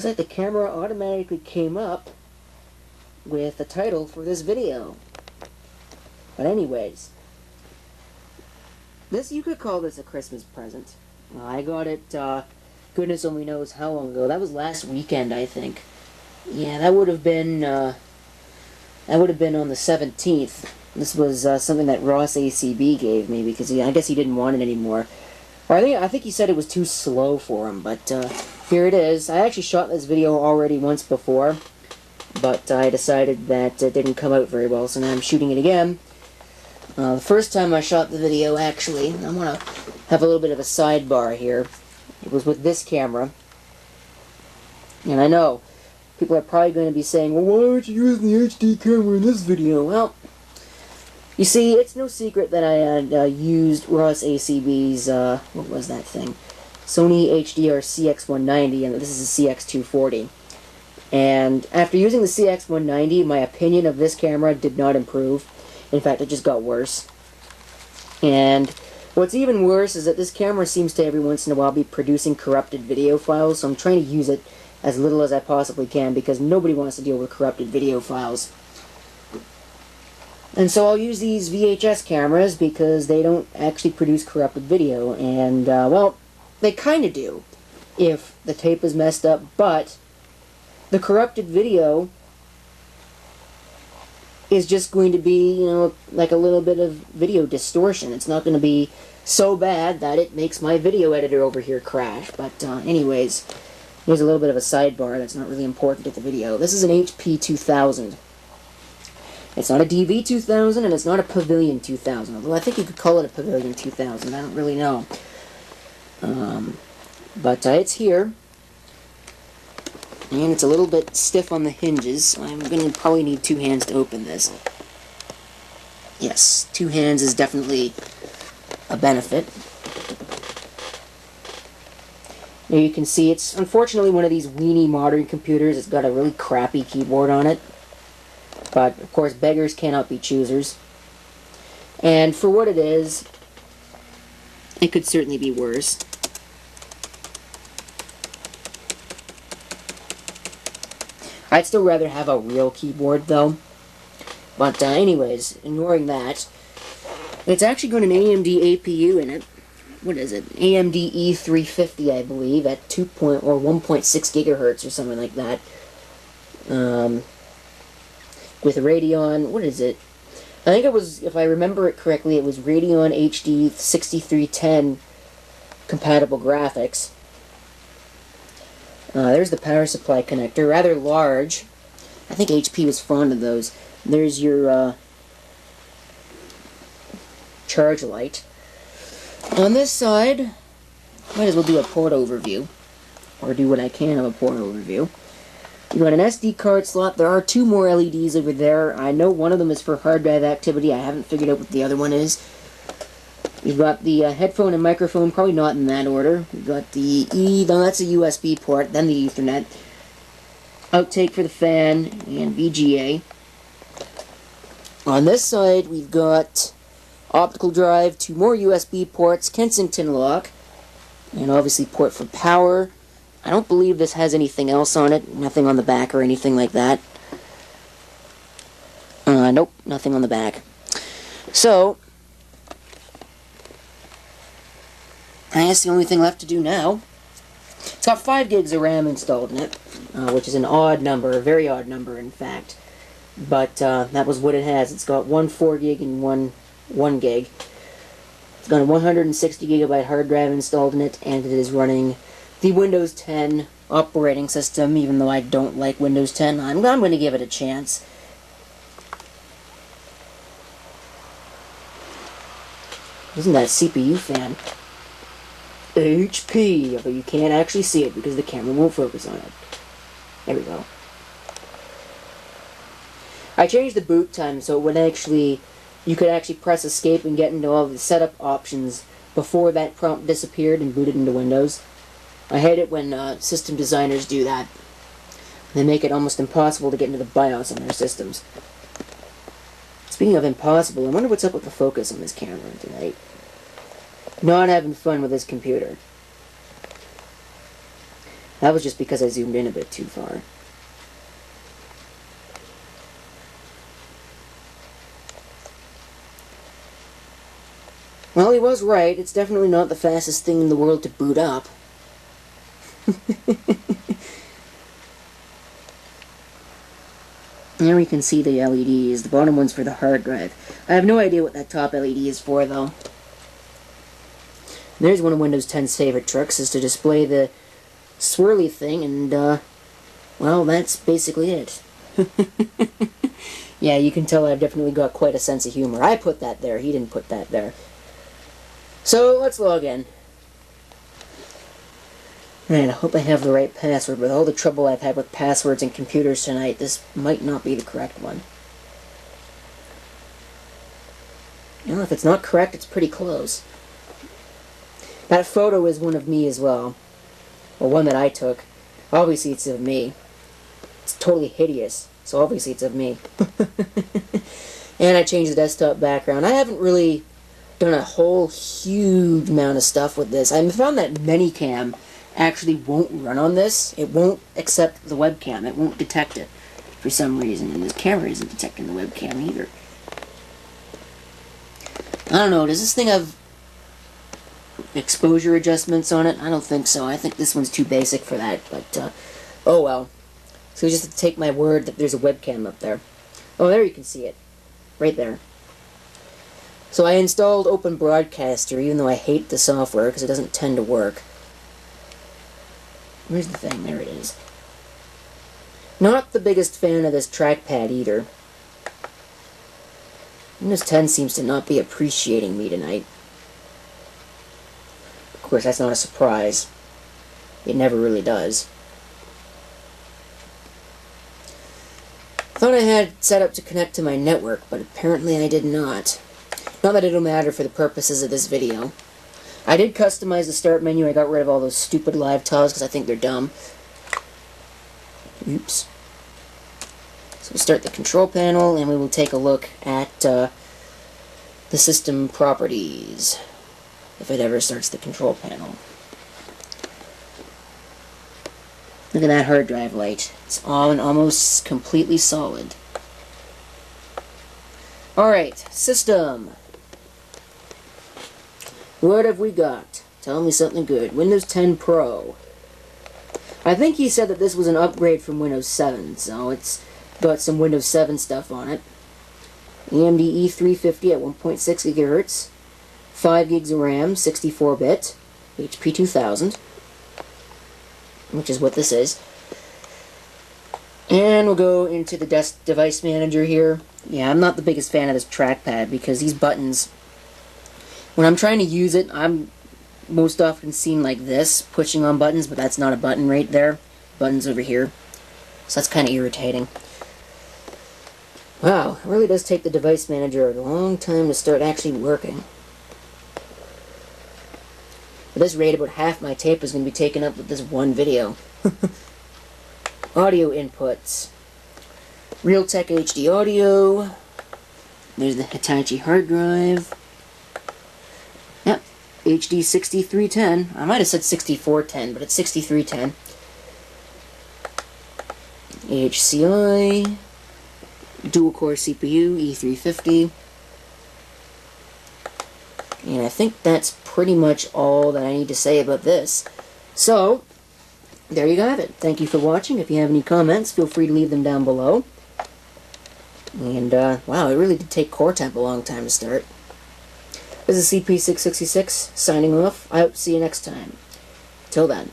looks like the camera automatically came up with the title for this video. But anyways, you could call this a Christmas present. I got it, goodness only knows how long ago. That was last weekend, I think. Yeah, that would have been on the 17th. This was something that Ross ACB gave me because I guess he didn't want it anymore. Or I think he said it was too slow for him, but here it is. I actually shot this video already once before, but I decided that it didn't come out very well, so now I'm shooting it again. The first time I shot the video, actually, I want to have a little bit of a sidebar here. It was with this camera. And I know, people are probably going to be saying, well, why aren't you using the HD camera in this video? Well, you see, it's no secret that I had used Ross ACB's, what was that thing? Sony HDR CX190, and this is a CX240. And after using the CX190, my opinion of this camera did not improve. In fact, it just got worse. And what's even worse is that this camera seems to every once in a while be producing corrupted video files, so I'm trying to use it as little as I possibly can because nobody wants to deal with corrupted video files. And so I'll use these VHS cameras because they don't actually produce corrupted video, and, well, they kind of do if the tape is messed up, but the corrupted video is just going to be, you know, like a little bit of video distortion. It's not going to be so bad that it makes my video editor over here crash. But anyways, here's a little bit of a sidebar that's not really important to the video. This is an HP 2000. It's not a DV 2000 and it's not a Pavilion 2000. Although I think you could call it a Pavilion 2000. I don't really know. But it's here. And it's a little bit stiff on the hinges. I'm going to probably need two hands to open this. Yes, two hands is definitely a benefit. Now you can see it's unfortunately one of these weenie modern computers. It's got a really crappy keyboard on it. But, of course, beggars cannot be choosers. And for what it is, it could certainly be worse. I'd still rather have a real keyboard, though. But anyways, ignoring that, it's actually got an AMD APU in it. What is it? AMD E350, I believe, at 1.6 gigahertz or something like that. With Radeon, what is it? I think it was, if I remember it correctly, it was Radeon HD 6310 compatible graphics. There's the power supply connector, rather large. I think HP was fond of those. There's your charge light. On this side, might as well do a port overview, or do what I can of a port overview. You've got an SD card slot. There are two more LEDs over there. I know one of them is for hard drive activity. I haven't figured out what the other one is. You've got the headphone and microphone, probably not in that order. You've got the no, that's a USB port, then the Ethernet. Outtake for the fan, and VGA. On this side, we've got optical drive, two more USB ports, Kensington lock, and obviously port for power. I don't believe this has anything else on it, nothing on the back or anything like that. Nope, nothing on the back. So, I guess the only thing left to do now, it's got 5 gigs of RAM installed in it, which is an odd number, a very odd number in fact. But that was what it has. It's got one 4 gig and one 1 gig. It's got a 160 gigabyte hard drive installed in it, and it is running the Windows 10 operating system, even though I don't like Windows 10. I'm going to give it a chance. Isn't that a CPU fan? HP, but you can't actually see it because the camera won't focus on it. There we go. I changed the boot time so it would actually, you could actually press escape and get into all the setup options before that prompt disappeared and booted into Windows. I hate it when system designers do that. They make it almost impossible to get into the BIOS on their systems. Speaking of impossible, I wonder what's up with the focus on this camera tonight. Not having fun with this computer. That was just because I zoomed in a bit too far. Well, he was right. It's definitely not the fastest thing in the world to boot up. There we can see the LEDs. The bottom one's for the hard drive. I have no idea what that top LED is for, though. There's one of Windows 10's favorite tricks, is to display the swirly thing, and, well, that's basically it. Yeah, you can tell I've definitely got quite a sense of humor. I put that there. He didn't put that there. So, let's log in. Man, I hope I have the right password. With all the trouble I've had with passwords and computers tonight, this might not be the correct one. You know, if it's not correct, it's pretty close. That photo is one of me as well. Or one that I took. Obviously it's of me. It's totally hideous, so obviously it's of me. And I changed the desktop background. I haven't really done a whole huge amount of stuff with this. I found that Minicam actually won't run on this. It won't accept the webcam. It won't detect it for some reason. And this camera isn't detecting the webcam either. I don't know. Does this thing have exposure adjustments on it? I don't think so. I think this one's too basic for that. But, oh well. So just have to take my word that there's a webcam up there. Oh, there you can see it. Right there. So I installed Open Broadcaster, even though I hate the software because it doesn't tend to work. Where's the thing? There it is. Not the biggest fan of this trackpad either. Windows 10 seems to not be appreciating me tonight. Of course, that's not a surprise. It never really does. Thought I had it set up to connect to my network, but apparently I did not. Not that it'll matter for the purposes of this video. I did customize the start menu. I got rid of all those stupid live tiles because I think they're dumb. Oops. So we'll start the control panel and we will take a look at the system properties. If it ever starts the control panel. Look at that hard drive light. It's on, almost completely solid. Alright, system. What have we got? Tell me something good. Windows 10 Pro. I think he said that this was an upgrade from Windows 7, so it's got some Windows 7 stuff on it. AMD E350 at 1.6 GHz, 5 gigs of RAM, 64-bit, HP 2000, which is what this is. And we'll go into the device manager here. Yeah, I'm not the biggest fan of this trackpad because these buttons, when I'm trying to use it, I'm most often seen like this, pushing on buttons, but that's not a button right there. Button's over here. So that's kind of irritating. Wow, it really does take the device manager a long time to start actually working. At this rate, about half my tape is going to be taken up with this one video. Audio inputs. Realtek HD audio. There's the Hitachi hard drive. Yep, HD 6310. I might have said 6410, but it's 6310. HCI. Dual-core CPU, E350. And I think that's pretty much all that I need to say about this. So, there you have it. Thank you for watching. If you have any comments, feel free to leave them down below. And, wow, it really did take core temp a long time to start. This is CP666, signing off. I hope to see you next time. Till then.